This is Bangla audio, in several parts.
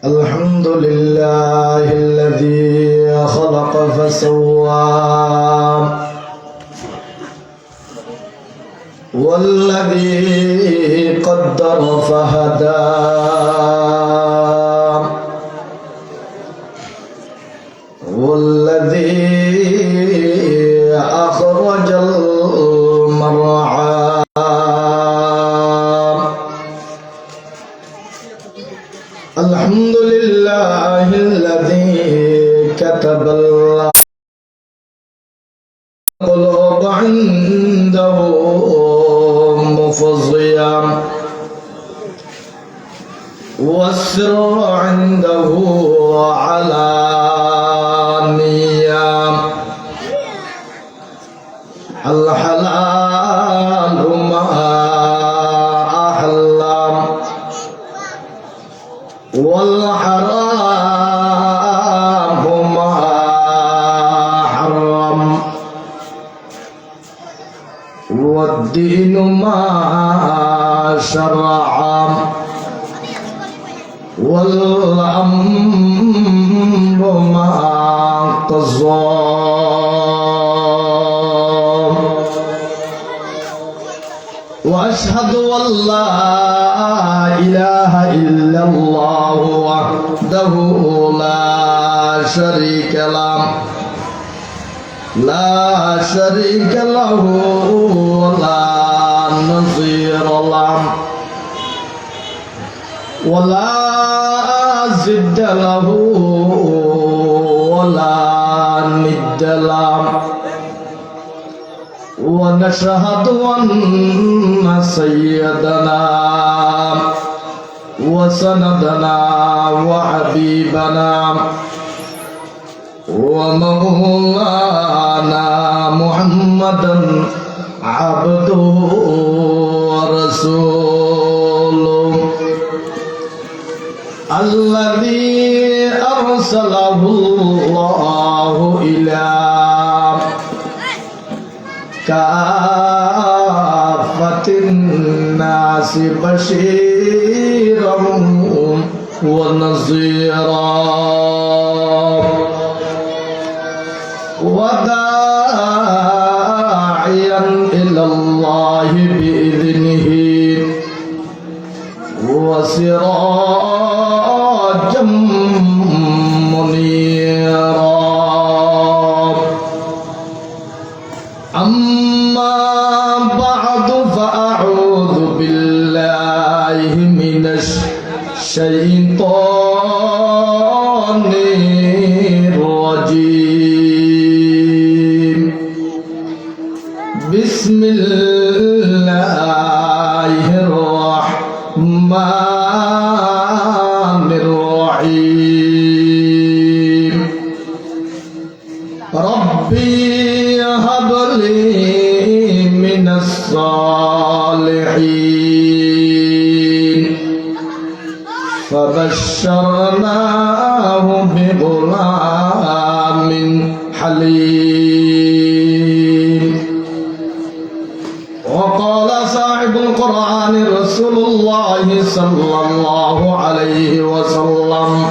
الحمد لله الذي خلق فسوى والذي قدر فهدى والذي أخرج المرعى الحمد لله الذي كتب القلوب عنده مفضيا والسر عنده علانيا الحلال ما أحل والحرام ما حرم والدين ما شرع والأمر ما قضى وأشهد أن لا إله إلا الله وحده لا شريك له ولا نظير له ولا ضد له ولا ند له ونشهد أن سيدنا وسندنا وحبيبنا ومولانا محمدا عبده ورسوله الذي أرسله الله إلى كافة الناس بشيرا ونذيرا وداعيا إلى الله بإذنه وسراجا منيرا أما بعد فأعوذ بالله من الشيطان الرجيم بسم الله الرحمن الرحيم ربي هب لي من الصالحين فبشرناه بغلام حليم وقال صاحب القرآن رسول الله صلى الله عليه وسلم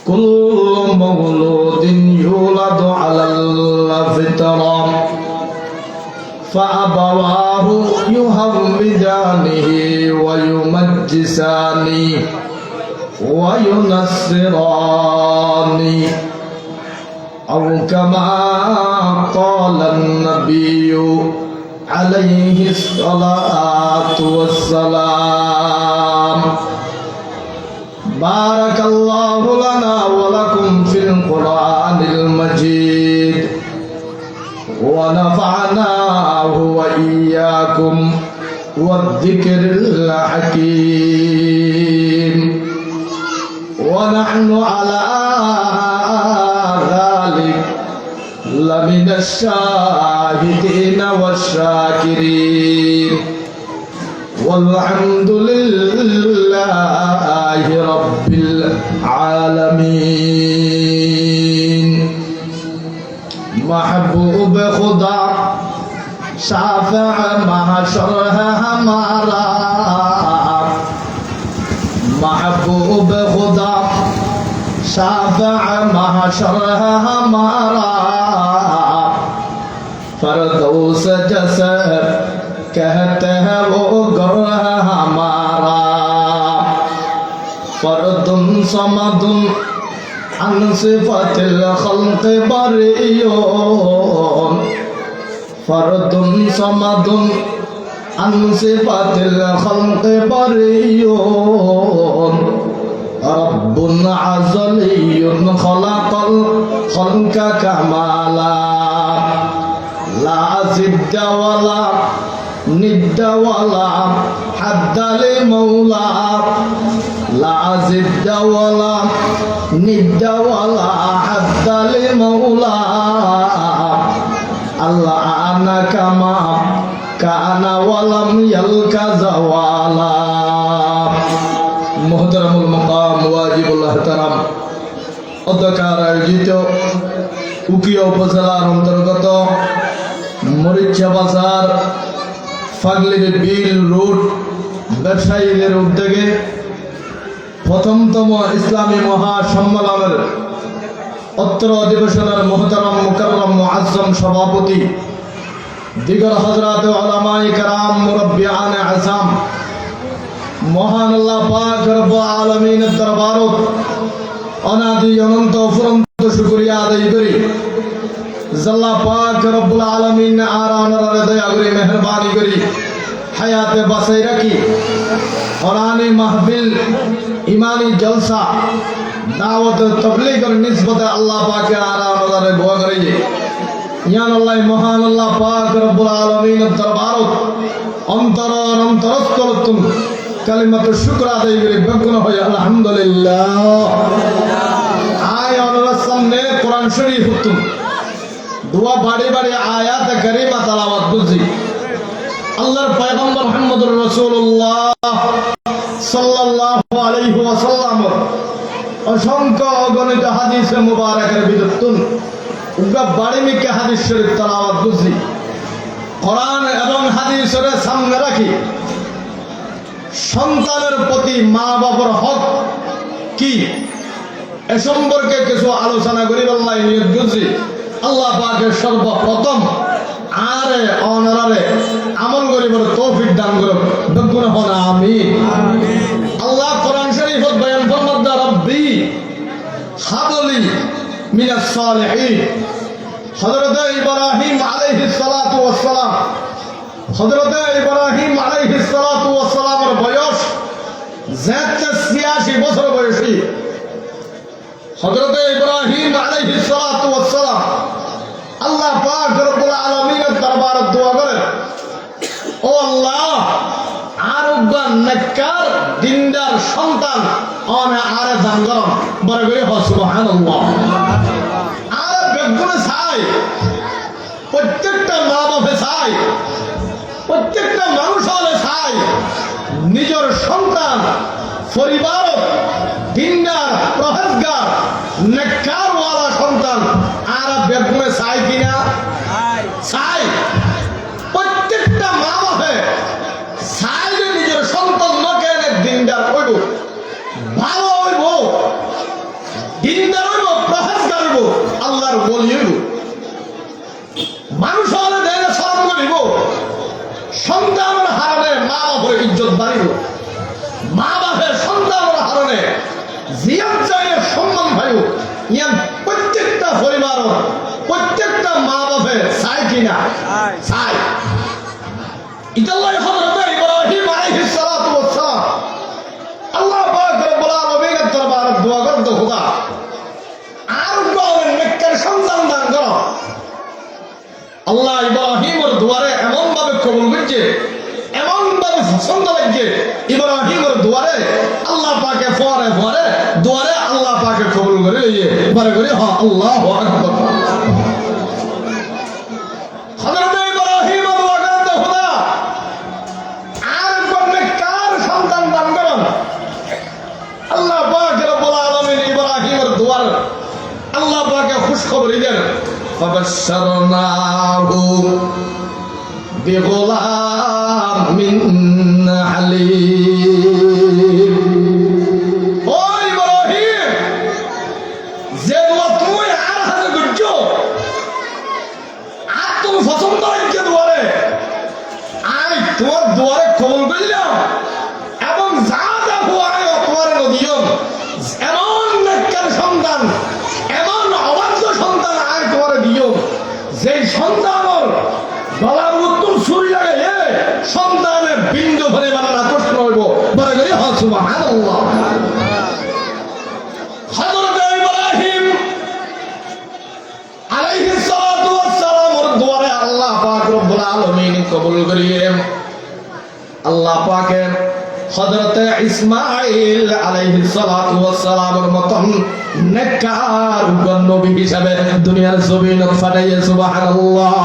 كل مولود يولد على الفطرة فأبواه يهودانه ويمجسانه وينصرانه أو كما قال النبي عليه الصلاة والسلام بارك الله لنا ولكم في القرآن المجيد ونفعناه وإياكم والذكر الحكيم ونحن على ذلك لمن الشاهدين والشاكرين والحمد لله رب العالمين محبوب خدا शाफ़िअ महशर है हमारा, महबूब खुदा शाफ़िअ महशर है हमारा, फरदौस जैसे कहते हैं वो घर है हमारा, फरदुन समदुन अन सिफ़तिल खल्क़ बरीउन, फरदुन समदुन अन सिफ़तिल खल्क़ बरीउन, रब्बुन अज़लियुन खलक़ल खल्क़ कमाला, ला ज़िद्द वला निद्द वला हद्द लिमौला, ला ज़िद्द वला निद्द वला हद्द लिमौला, अल्लाह कमा काना वलम यल्का ज़वाला। मुहतरमुल मकाम वाजिबुल एहतराम অধ্যক্ষার আয়োজিত উকিয়া উপজেলার অন্তর্গত মরিচা বাজার ফাগলির বিল রোড ব্যবসায়ীদের উদ্যোগে প্রথমতম ইসলামী মহাসম্মেলনের অত্র অধিবেশনের মোহতারাম মুকাররম মুআজ্জম সভাপতি দিগর হযরত উলামায়ে কেরাম মুরব্বিয়ানে আযম মহান আল্লাহ পাক রব্বুল আলামিনের দরবারত অনাদি অনন্ত অফুরন্ত শুকরিয়া আদায় করি। আল্লাহ পাক রব্বুল আলামিন আর আমাদের দয়া করে মেহেরবানি করি হায়াতে বাঁচাই রাখি কোরআনী মাহফিল ইমানি জলসা দাওয়াত তাবলীগের নিসবতে আল্লাহ পাকের আর আমাদের দোয়া করি ইয়ান আল্লাহ মহান আল্লাহ পাক রব্বুল আলামিনের দরবারত অন্তরস্থলতুন কালিমাতু শুকর আদায় করে বেগুন হয় আলহামদুলিল্লাহ। আয় আল্লাহর সামনে কোরআন শরীফ হুতুম দোয়া বাড়ি বাড়ি আয়াত কারিমা তেলাওয়াত বুঝি আল্লাহর পয়গম্বর মুহাম্মদুর রাসূলুল্লাহ সাল্লাল্লাহু আলাইহি ওয়াসাল্লাম অসংখ্য অগণিত হাদিসে মুবারাকের ভিতরতুন উগা বাড়ি মিকে হাদিস শরীফ তেলাওয়াত বুঝি কোরআন এবং হাদিসের সামনে রাখি সন্তানের প্রতি মা বাবার হক কি এ সম্পর্কে কিছু আলোচনা করি আল্লাহ নিয়ত বুঝি আল্লাহ পাকের সর্বপ্রথম আরে অনারে আমল করিবার তৌফিক দান করুন বেগুন হন আমিন। আল্লাহ কোরআন শরীফত বয়ান ফরমাদা রব্বি হাবলি মিনাস সালিহিন। হযরত ইব্রাহিম আলাইহিস সালাতু ওয়াস সালাম হযরত ইব্রাহিম আলাইহিস সালাতু ওয়াস সালামের বয়স 86 বছর বয়সী হযরত ইব্রাহিম আলাইহিস সালাতু ওয়াস সালাম আল্লাহ পাক রব্বুল আলামিনের দরবারে দোয়া করেন ও আল্লাহ আরুগান নেককার দিনদার সন্তান আমি আরে দান করুন বড় করে সুবহানাল্লাহ। আরে বেগুনে চাই প্রত্যেকটা মা বাপে চাই প্রত্যেকটা মানুষ হলে চাই নিজের সন্তান পরিবার দিনদার প্রহেজগার নেককার ওয়ালা সন্তান আর বেগুনে চাই কিনা চাই প্রত্যেকটা মা বাপে চাই যে নিজের সন্তান নকেন দিনদার হইব ভালো হইব দিনদার হইব প্রহেজগার হইব আল্লাহর ওলি হইব মানুষ হলে দেয় শরম করিব সন্তানের হারণে মা বাপের ইজ্জত বাড়িব মা বাপের সন্তানের হারণে জিয়াত চাইলে সম্মান ভাইব ইয়ান প্রত্যেকটা পরিবার প্রত্যেকটা মা বাপের চাই কিনা চাই। ইতাল্লাহ হযরত ইব্রাহিম আলাইহিস সালাতু ওয়াস সালাম আল্লাহ পাক রব্বুল আলামিনের দরবারে দোয়া করতে খোদা আর কোন নেককার সন্তান দান করো। আল্লাহ ইব্রাহিমের দুয়ারে এমন ভাবে কবুল করছে এমন ভাবে পছন্দ লাগছে ইব্রাহিমের দুয়ারে আল্লাহ পাকে ফরে ফরে দুয়ারে আল্লাহ পাকে কবুল করে লইয়ে পরে করে হ আল্লাহু আকবার। হযরত ইব্রাহিম দোয়া করতে খোদা আর কোন নেককার সন্তান দান করুন। আল্লাহ পাক রব্বুল আলামিন ইব্রাহিমের দুয়ার আল্লাহ পাকে খুশখবরি দেন فبشرناه বিগুলামিন হালিম। ও ইব্রাহিম, যে দোয়া তুমি আর হাতে করছো, আর তুমি পছন্দ হয়েছে দুয়ারে, আমি তোমার দুয়ারে কবুল করলাম এবং যা যা হুয়ায় তোমার নদীয় এমন নেককার সন্তান, এমন অবাধ্য সন্তান আর তোমার দিও, যে সন্তানের গলার উত্তর সুর লাগাইয়ে সন্তানের বিন্দু ভরে বানানা প্রশ্ন হইব বলে করি হ সুবহানাল্লাহ। হযরত ইব্রাহিম আলাইহিস সালাতু ওয়াস সালামের দুয়ারে আল্লাহ পাক রব্বুল আলামিন কবুল করিয়ে আল্লাহ পাকের হযরত ইসমাঈল আলাইহিস সালাতু ওয়াস সালামের মতন নেককার নবী হিসাবে দুনিয়ার জমিনে ফাটাইয়ে সুবহানাল্লাহ।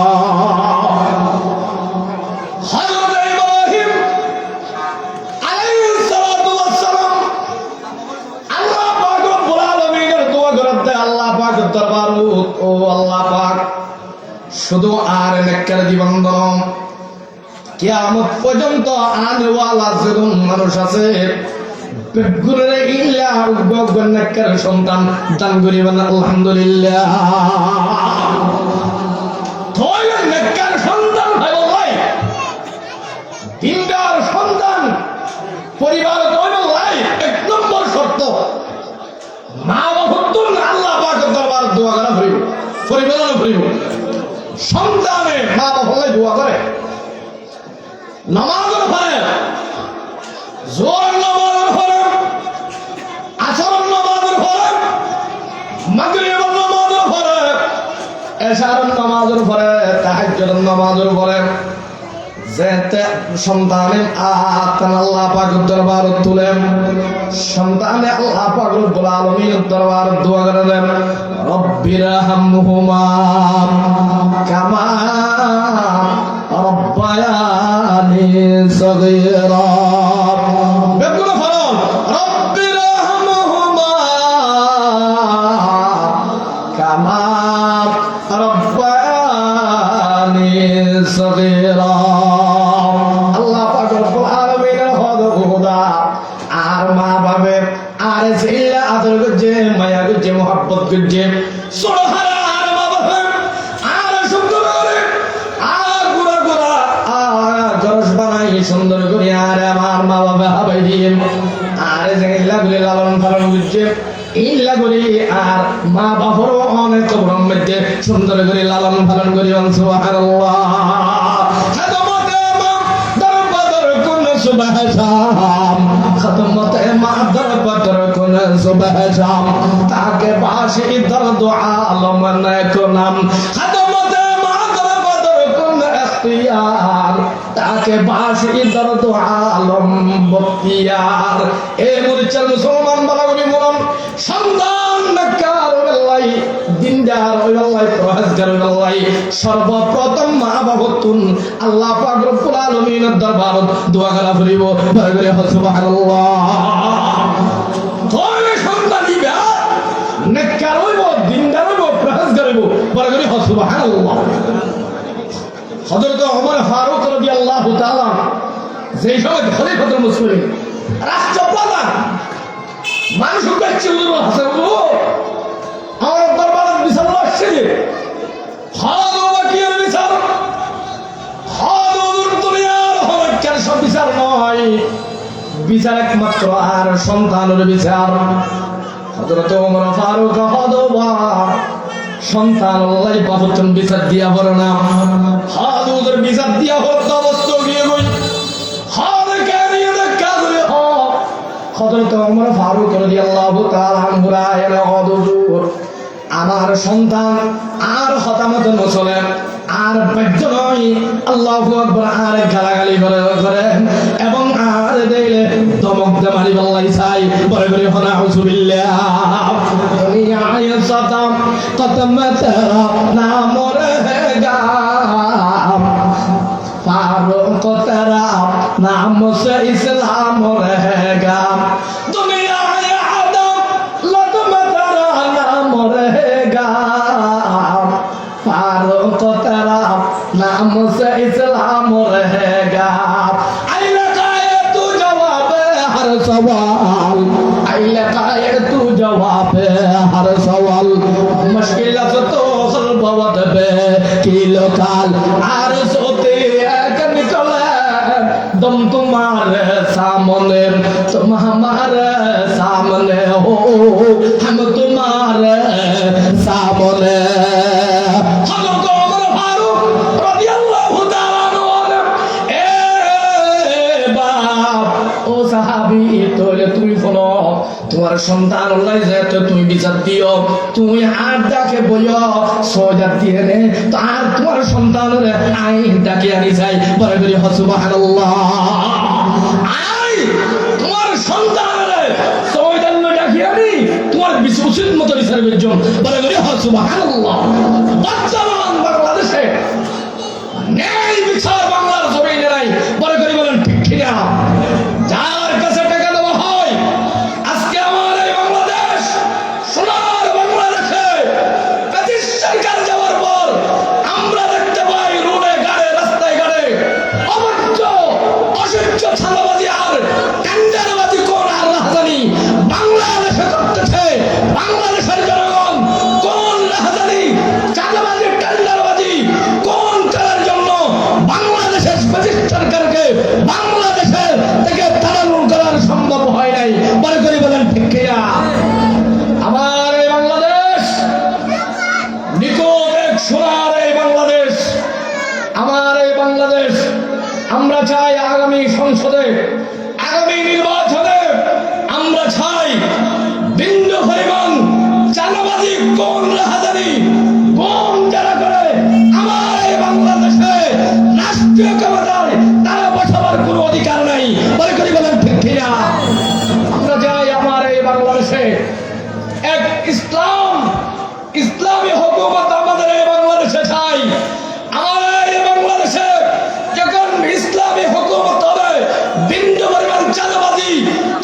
হযরত ইব্রাহিম আলাইহিস সালাতু ওয়াস সালাম আল্লাহ পাক রব্বুল আলামিনের দোয়া করতে আল্লাহ পাক দরবারে ও আল্লাহ পাক শুধু আর নেককার জীবন দাও, কিয়ামত পর্যন্ত আনওয়ালা যেরকম মানুষ আছে বেগুনের ইল্লা উগ্রনেককার সন্তান দান করিবেন আলহামদুলিল্লাহ। তোই নেককার সন্তান ভাই ভাই, দিনদার সন্তান পরিবার তোই ভাই, এক নম্বর শর্ত মা বাবা আল্লাহ পাকের দরবারে দোয়া করা হইব, পরিবার হইব। সন্তানে মা বাবা দোয়া করে, নামাজের পরে, জোর নামাজের পরে, আসর নামাজের পরে, মাগরিবের নামাজের পরে, এশারের নামাজের পরে, তাহাজ্জুদের নামাজের পরে যেতে সন্তানে আতান আল্লাহ পাকের দরবারে তুলে সন্তানে আল্লাহ পাক রব্বুল আলামিনের দরবারে দোয়া করে দেন, রব্বিরহামহুমা কামা রব্বায়ানি সগীরা। বেগুন ফরম রব্বিরহামহুমা কামা রব্বায়ানি সগীরা। আল্লাহ পাক রব্বুল আলামিনের খোদা আর মা বাবা আর ছেলে আদর করছে, মায়া করছে, মোহাব্বত করছে, সুবহানাল্লাহ। আর মা বাবা আর সুন্দর করে আর গুড়া গুড়া আর জরস বানাই সুন্দর করে আর আমার মা বাবা হাবাই দিয়ে আর ইল্লা বলে লালন পালন করছে, ইল্লা করে আর মা বাবারও অনেক কবরের মধ্যে সুন্দর করে লালন পালন করি সুবহানাল্লাহ। सुबह शाम खदमत मादर बदर कुन सुबह शाम ताके बाशी दर्द आलम न कुनम खदमत मादर बदर कुन इख्तियार ताके बाशी दर्द आलम बख्तियार। ए मुरचल मुसलमान बलागुनी मुलम সন্তান নেককার ওয়াল্লাহ, দিনদার ওয়াল্লাহ, পরহেজগার ওয়াল্লাহ, সর্বপ্রথম মা বাবাতুন আল্লাহ পাক রব্বুল আলামিনের দরবারত দোয়া করা করিব বলে সুবহানাল্লাহ। তোর সন্তান দিবা নেককার হইব, দিনদার হইব, পরহেজগার হইব বলে সুবহানাল্লাহ। হযরত ওমর ফারুক রাদিয়াল্লাহু তাআলা যেই সময় খলিফাতুল মুসলিমিন রাষ্ট্রপ্রধান মানুষ কাছে হাসান আমার দরবারে বিচার আসছে, বিচার দুনিয়ার হরকের সব বিচার নয়, বিচার একমাত্র আর সন্তানের বিচার। হযরত ওমর ফারুক সন্তান আল্লাহ বাবুতন বিচার দিয়া বলে না, হাদুদের বিচার দিয়া হত অবস্থা গিয়ে গই হাদকে নিয়ে দেখা করে হযরত ওমর ফারুক রাদিয়াল্লাহু তাআলা আনহু রায়না হুজুর আমার সন্তান আর হতামত নচলে আর বাধ্য নয়, আল্লাহু আকবার আর গালাগালি করে এবং আর দেইলে ধমক দে মারি আল্লাহ চাই বলে বলে নাউযুবিল্লাহ। দুনিয়ায় সাতাম কতমত নাম রহেগা फारूक तेरा नाम से इस्लाम रहेगा, दुनिया आदम लद में तेरा नाम रहेगा, फारूक तेरा नाम से इस्लाम सवाल आइले कायर तू जवाब हर सवाल मुश्किल तो हल बहुत बे किलो काल आर सोते एक निकले तुम तुम्हारे सामने तुम हमारे सामने हो हम तुम्हारे सामने हज़रत उमर फारूक रज़ियल्लाहु ताआला अन्हु ए बाप ও সাহাবী তোরে তুমি শোনো তোমার সন্তান আল্লাহ যেতে তুমি বিচার দিও তুমি আর ডাকে বইও সোজা দিয়ে নে তো আর তোমার সন্তানের আইন ডাকে আনি যাই বলে বলি সুবহানাল্লাহ আই তোমার সন্তানের সোজা ডাকে আনি তোমার উচিত মতো বিচারের জন্য বলে বলি সুবহানাল্লাহ বর্তমান বাংলাদেশে ন্যায় বিচার বাংলার জমিনে নাই বলে করি বলেন ঠিক ঠিক না যার কাছে টাকা দেওয়া হয় আজকে আমার এই বাংলাদেশ সোনার বাংলাদেশে 25 সরকার যাওয়ার পর আমরা দেখতে পাই রোডে গাড়ে রাস্তায় গাড়ে অবৈধ অসহ্য ছালাবাজি আর টেন্ডারবাজি কোন আল্লাহ জানি বাংলাদেশে করতেছে বাংলাদেশের জনগণ কোন রাহাজানি চাঁদাবাজি টেন্ডারবাজি কোন করার জন্য বাংলাদেশের 25 সরকারকে বাংলাদেশের থেকে তাড়ানোর করার সম্ভব হয় নাই মনে করি বলেন ঠিক কিনা আমার এই বাংলাদেশ নিকট এক সোনার এই বাংলাদেশ আমার এই বাংলাদেশ আমরা চাই আগামী সংসদে আগামী নির্বাচনে আমরা চাই বিন্দু পরিমাণ চাঁদাবাজি কোন রাহাজানি কোন যারা করে আমার এই বাংলাদেশে রাষ্ট্রীয় ক্ষমতায় তারা বসাবার কোনো অধিকার নাই মনে করি বলেন ঠিক কিনা আমরা চাই আমার এই বাংলাদেশে এক ইসলামী হুকুমত আমাদের এই বাংলাদেশে চাই আমার এই বাংলাদেশে যখন ইসলামী হুকুমত হবে বিন্দু পরিমাণ চাঁদাবাজি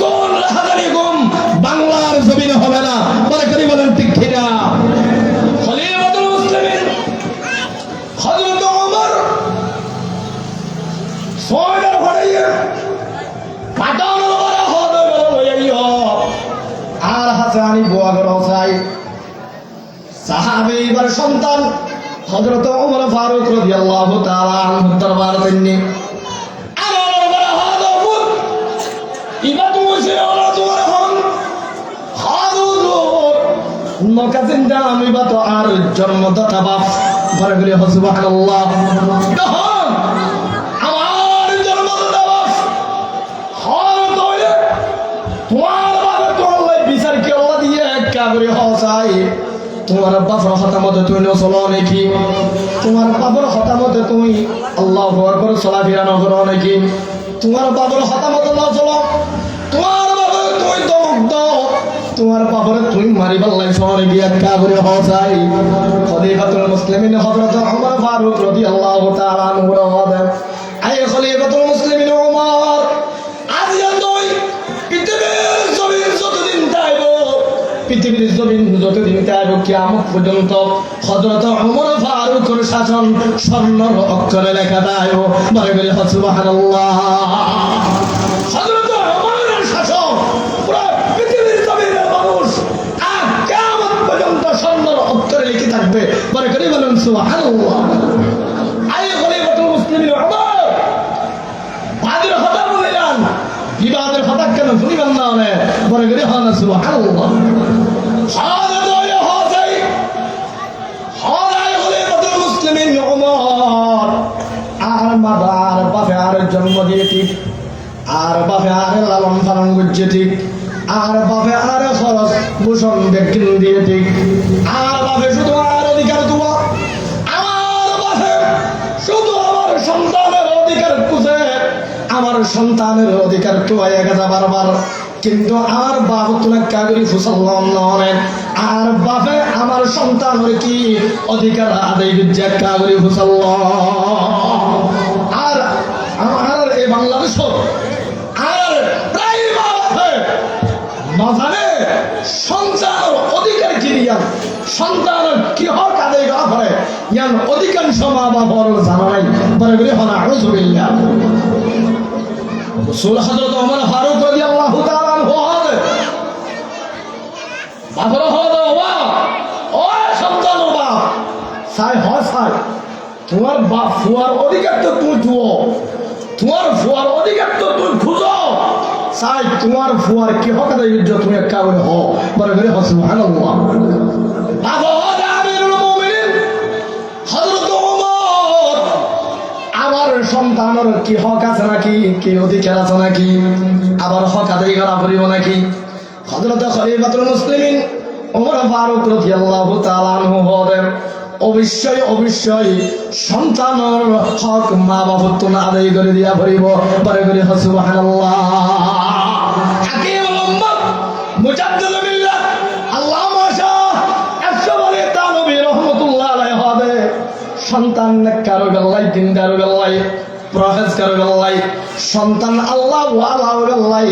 কোন রাহাজানি গুম বাংলার জমিনে হবে না মনে করি বলেন ঠিক কিনা খলিফাতুল মুসলিমিন হযরত ওমর সোয়েদার ভরাইয়া পাটানোর বড় হবে বড় লইয়া আর হাসানি বুয়া গরো চাই সাহাবীর সন্তান হযরত ওমর ফারুক রাদিয়াল্লাহু তাআলা আনহু দরবার তিনি আমার বড় হাদু ইবাদু মুসিরা তোর হন হাদু নকা জিন্দা আমি বাতো আর জন্মদাতা বাপ ঘরে ঘরে সুবহানাল্লাহ তখন আমার জন্মদাতা বাপ হন তোলে তোমার বাবা তোলে বিচার কে আল্লাহ দিয়ে কাবরে হসাই তোমার বাবার কথা মতো তুমি চলো নাকি তোমার বাবার কথা মতো তুমি আল্লাহু আকবার চলাফেরা করো নাকি তোমার বাবার কথা মতো না চলো তোমার বাবা তুমি দমক দাও তোমার বাবার তুমি মারিবার লাইছ নাকি একটা করে হসাই খলিফাতুল মুসলিমিন হযরত ওমর ফারুক রাদিয়াল্লাহু তাআলা আনহু বলেন আই খলিফাতুল মুসলিমিন ওমর আজ তুই পৃথিবীর জমিন যতদিন তাইব কিয়ামত পর্যন্ত হযরত ওমর ফারুকের শাসন স্বর্ণের অক্ষরে লেখা দেয় বলে বলে সুবহানাল্লাহ হযরত ওমরের শাসন পুরো পৃথিবীর জমিনের মানুষ আর কিয়ামত পর্যন্ত স্বর্ণের অক্ষরে লিখে থাকবে বলে করে বলেন সুবহানাল্লাহ আই খলিফাতুল মুসলিমিন ওমর বাদের কথা বলেন বিবাদের কথা কেন শুনিবেন না বলে করে হন সুবহানাল্লাহ জন্ম দিয়ে ঠিক আর বাপে আরে লালন পালন করছে ঠিক আর বাপে আরে খরচ ভূষণ ব্যক্তি দিয়ে ঠিক আর বাপে শুধু আর অধিকার দেওয়া আমার বাপে শুধু আমার সন্তানের অধিকার খুঁজে আমার সন্তানের অধিকার টুয়াইয়া গেছে বারবার কিন্তু আমার বাপ তুলে কাগরি ফুসাল্লাম নয় আর বাপে আমার সন্তানের কি অধিকার আদায় করছে কাগরি ফুসাল্লাম আর আমার এই বাংলাদেশ আর প্রায় বাপে মাঝানে সন্তানের অধিকার কি দিয়া সন্তানের কি হক আদায় করা পড়ে ইয়ান অধিকাংশ মা বাবার জানা নাই বলে বলে হনা আউযুবিল্লাহ রাসূল হযরত ওমর ফারুক রাদিয়াল্লাহু তাআলা তোমার বাপ ফুয়ার অধিকার তো তুমি ধুও, তোমার ফুয়ার অধিকার তো তুমি খুঁজো। চাই তোমার ফুয়ার কি হক আদায় করছো, তুমি একটা করে হো বলে করে হো সুবহানাল্লাহ। বাবা আমিরুল মুমিনিন হযরত ওমর আমার সন্তানের কি হক আছে নাকি, কি অধিকার আছে নাকি, আবার হক আদায় করা পড়িব নাকি? হযরত খলিফাতুল মুসলিমিন ওমর ফারুক রাদিয়াল্লাহু তাআলা আনহু বলেন, অবশ্যই অবশ্যই সন্তানের হক মা বাবা তো না আদায় করে দিয়া পড়িব পরে করে সুবহানাল্লাহ। হাকিমুল উম্মাহ মুজাদ্দিদ বিল্লাহ আল্লামা শাহ আশরাফুল তানভী রাহমাতুল্লাহ আলাইহি হবে সন্তান কারো গল্লাই দিনদার গল্লাই প্রহেজ কারো গল্লাই সন্তান আল্লাহ ওয়ালা গল্লাই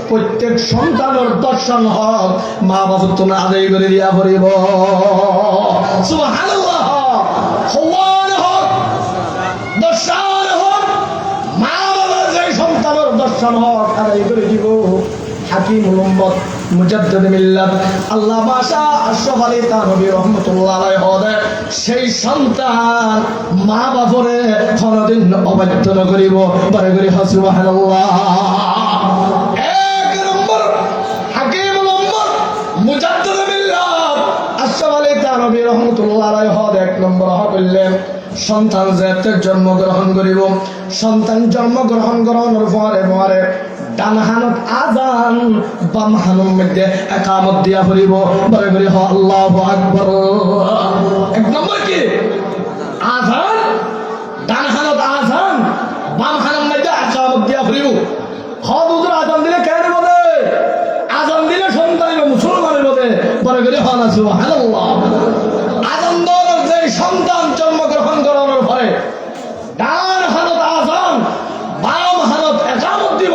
প্রত্যেক সন্তানের দর্শন হক মা বাবা তো না আদায় করে দিয়া পড়িব সুবহানাল্লাহ। হওয়ার হক দর্শন হক মা বাবার যে সন্তানের দর্শন হক আদায় করে দিব। হাকিমুল উম্মাহ মুজাদ্দিদ মিল্লাত আল্লামা শাহ আশরাফ আলী তানভী রাহমাতুল্লাহ আলাইহি হবে সেই সন্তান মা বাবারে কোনদিন অবাধ্য না করিব বলে করে সুবহানাল্লাহ। এক নম্বর হাকিমুল উম্মাহ মুজাদ্দিদ মিল্লাত আশরাফ আলী তানভী রাহমাতুল্লাহ আলাইহি হবে এক নম্বর হইলেন সন্তান যাতে জন্মগ্রহণ করিব, সন্তান জন্মগ্রহণ করানোর পরে ডান হানত আজান বাম হানুর মধ্যে একামত দিয়া পড়িব বলে করে আল্লাহু আকবার। এক নম্বর কি আজান, ডান হানত আজান বাম হানুর মধ্যে একামত দিয়া পড়িব। হুজুর আজান দিলে কেন বলে? আজান দিলে সন্তান মুসলমানের বলে বলে করে সুবহানাল্লাহ। আজান দেওয়ার যে সন্তান জন্মগ্রহণ করানোর পরে ডান হানত আজান বাম হানত একামত দিব,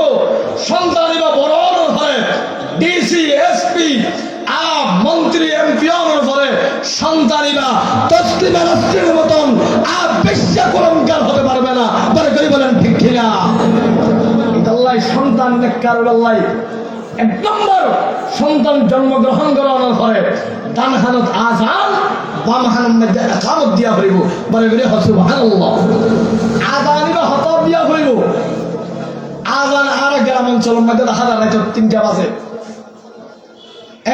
সন্তান বড় হলে ডিসি এসপি মন্ত্রী এমপি হওয়ার পরে সন্তানিরা তসলিমা রাষ্ট্রের মতন আর বেশ্যা কলঙ্কার হতে পারবে না বলে কই বলেন ঠিক কিনা? আল্লাহ সন্তান নেককার আল্লাহ এক নম্বর সন্তান জন্মগ্রহণ করানোর পরে ডান হানত আজান বাম হানত মধ্যে একামত দিয়া পড়িব বলে করে সুবহানাল্লাহ। আজান হত দিয়া পড়িব। আজান আর গ্রাম অঞ্চলের মধ্যে দেখা যায় না, 3টা বাজে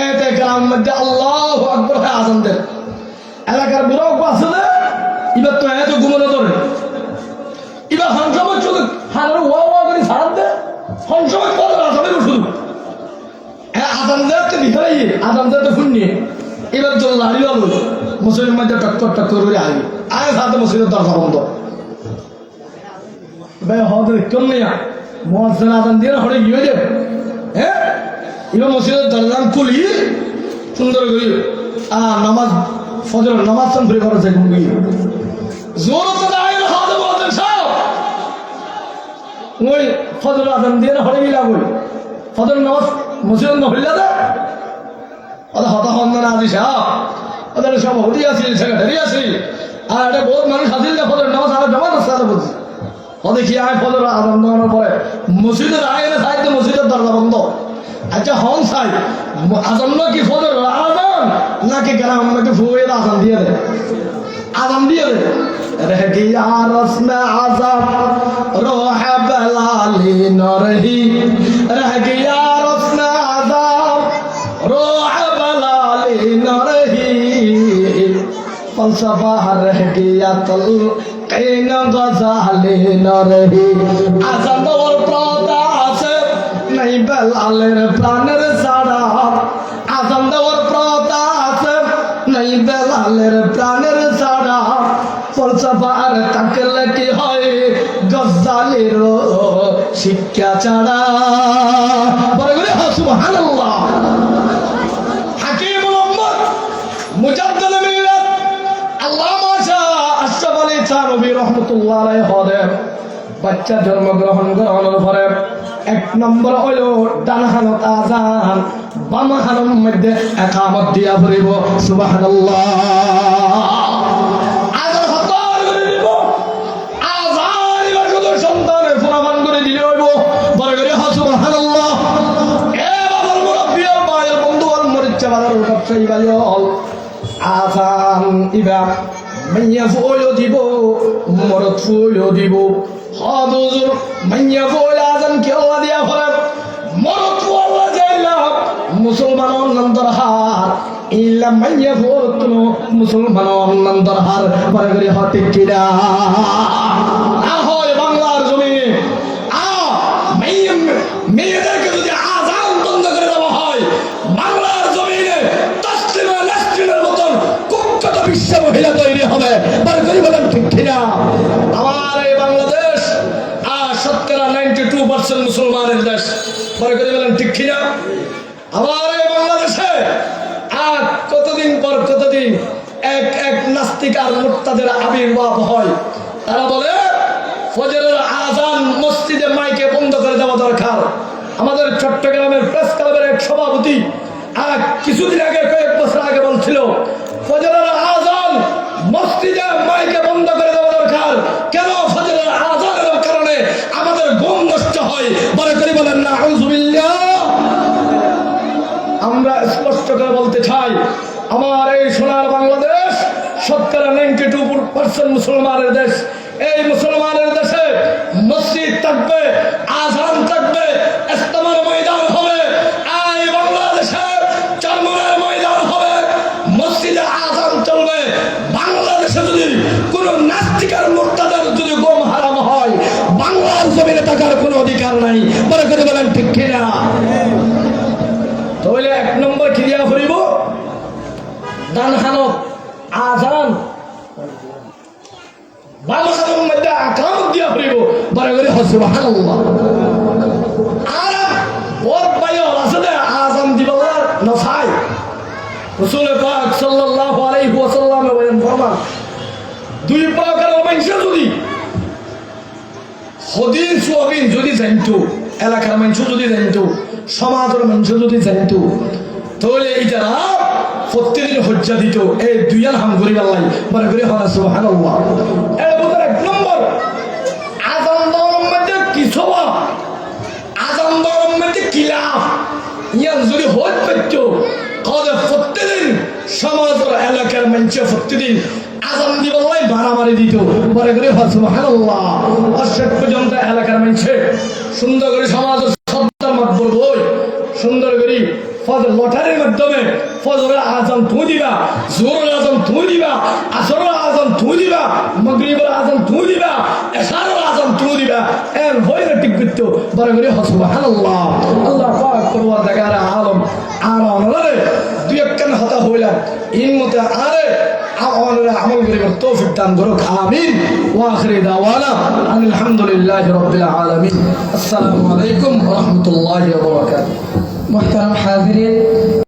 এতে গ্রাম মধ্যে আল্লাহু আকবার হয় আজান দেন। এলাকার বুড়ো আছে না এবার তো এত ঘুমানো ধরে এবার হংসময় শুধু হাজার ওয়া ওয়া করে ছাড়ান দে হংসময় কত আজান শুধু আজান দেওয়ার তো ভিতরে আজান দেওয়ার তো শুননি এবার জল লাড়িয়ে আলো মুসলিমের মধ্যে টক্কর টক্কর করে আগে আগে সাথে মুসলিমের দরজা বন্ধ ভাই হতে কেমন নেই মুয়াজ্জিন আজান দিয়ে হড়ে গিয়ে যাবে। হ্যাঁ এবার মসজিদের দরজা খুলি সুন্দর করি নামাজ ফজর নামাজ ঘুরে করা যায় গিয়ে জোর তো দাঁড়িয়ে না হাতে বলতেন সব ওই ফজর আজান দিয়ে হড়ে গিয়ে ওই ফজর নামাজ মসজিদ না হইলে দে ওদের হতা হন্দান আজি সাহ ওদের সব হরি আসিল সেক্রেটারি আসিল আর একটা বহুত মানুষ আসিল যে ফজর নামাজ আরো জমা আসতে বলছি ওদের কি আয় ফজর আজান দেওয়ানোর পরে মসজিদের আয় না সাইড মসজিদের দরজা বন্ধ। আচ্ছা হন সাই আজান কি ফজর আজান নাকি গ্রাম আমাকে ফুয়ে আজান দিয়ে দেয় আজান দিয়ে দেয় रह गया रस्म आज़म रोह बलाली न रही रह गया रस्म आज़म रोह बलाली न रही फलसफा रह गया तल कैन गजाली न रही आज़म और प्राता से नहीं बलालेर प्राणेर साड़ा आज़म और प्राता से नहीं बलालेर प्राणेर साड़ा ফলসফা আর তাকলে কি হয় গজ্জালির শিক্ষা ছাড়া বলে বলে সুবহানাল্লাহ। হাকিমুল উম্মাহ মুজাদ্দিদ মিল্লাত আল্লামা শাহ আশরাফ আলী থানভী রাহমাতুল্লাহ আলাইহি হলেন বাচ্চা জন্মগ্রহণ করানোর পরে এক নম্বর হলো ডান হানত আজান বাম হানের মধ্যে একামত দিয়া পড়িব সুবহানাল্লাহ। সন্তানের ফলাফল করে দিলে হইব বলে করে সুবহানাল্লাহ। এ বাবার মুরব্বী ভাইয়ের বন্ধু আর মরিচ্চা বাজার ব্যবসায়ী ভাই আজান ইবা মাইয়া ফুলও দিব মরদ ফুলও দিব হাদুজুর মাইয়া ফুল আজান কি আল্লাহ দিয়া ফলে মরদ ফুল যাইলা মুসলমানের নাম দরহার ইল্লা মাইয়া ফুল কোনো মুসলমানের নাম দরহার পরে করে হতে কিরা না হয় বাংলার জমিনে মেয়েদেরকে যদি আজান বন্ধ করে দেওয়া হয় বাংলার জমিনে তসলিমা নাসরিনের মতন কুখ্যাত বিশ্ব মহিলা তৈরি হবে বার করি বলেন ঠিক কিনা আমার এই বাংলাদেশ শতকরা 92% মুসলমানের দেশ বার করি বলেন ঠিক কিনা আমার এই বাংলাদেশে কতদিন পর কতদিন এক এক নাস্তিক আর মুরতাদের আবির্ভাব হয় তারা বলে ফজরের আজান মসজিদে মাইকে বন্ধ করে দেওয়া দরকার আমাদের চট্টগ্রামের প্রেস ক্লাবের এক সভাপতি কিছুদিন আগে কয়েক বছর আগে বলছিল ফজরের আজান মসজিদে মাইকে বন্ধ করে দেওয়া দরকার কেন ফজরের আজানের কারণে আমাদের ঘুম নষ্ট হয় বলে করি বলেন না আউযুবিল্লাহ আমরা স্পষ্ট করে বলতে চাই আমার এই সোনার বাংলাদেশ শতকরা 92% মুসলমানের দেশ এই মুসলমানের দেশে মসজিদ থাকবে আজান থাকবে ইস্তেমার ময়দান হবে এই বাংলাদেশে চরমনের ময়দান হবে মসজিদে আজান চলবে বাংলাদেশে যদি কোনো নাস্তিকের মুরতাদের যদি গম হারাম হয় বাংলার জমিনে থাকার কোনো অধিকার নাই মনে করে বলেন ঠিক কিনা তাহলে এক নম্বর ক্রিয়া করিব দান হানত আজান বাংলাদেশের মধ্যে আকাম দিয়া করিব বড় করে সুবহানাল্লাহ আর ওর বাইরে আছে আজান দিবার নফাই রাসূল পাক সাল্লাল্লাহু আলাইহি ওয়াসাল্লাম বলেন ফরমান দুই প্রকারের মানুষ যদি হদিন সুবিন যদি জানতো এলাকার মানুষ যদি জানতো সমাজের মানুষ যদি জানতো তাহলে এটারা প্রত্যেকদিন হজ্জা দিত এই দুইয়ান হাম করি আল্লাহ মনে করি হনা সুবহানাল্লাহ এর মধ্যে এক নম্বর আজান দেওয়ার মধ্যে কি সওয়াব আজান দেওয়ার মধ্যে কি লাভ ইয়ান যদি হজ পেতো তাহলে প্রত্যেকদিন সমাজের এলাকার মানুষ প্রত্যেকদিন আজান দিবাল্লাই মারামারি দিত মনে করি হনা সুবহানাল্লাহ অশেষ পর্যন্ত এলাকার মানুষ সুন্দর করে সমাজের সত্তার মত বলবো সুন্দর করে ফজর লটারির মাধ্যমে ফজরের আজান তুমি দিবা জোহরের আজান তুমি দিবা আসরের আজান তুমি দিবা মাগরিবের আজান তুমি দিবা এশারের আজান তুমি দিবা এর হইরে ঠিক করতে বড় করে সুবহানাল্লাহ আল্লাহ পাক পরওয়ারদিগার আলম আর অনরে দুই একখান হতা হইলাম ইন মতে আরে আমাদের আমল করিবার তৌফিক দান করুক আমিন ওয়া আখিরি দাওয়ানা আলহামদুলিল্লাহি রাব্বিল আলামিন আসসালামু আলাইকুম ওয়া রাহমাতুল্লাহি ওয়া বারাকাতুহু محترم حاضرین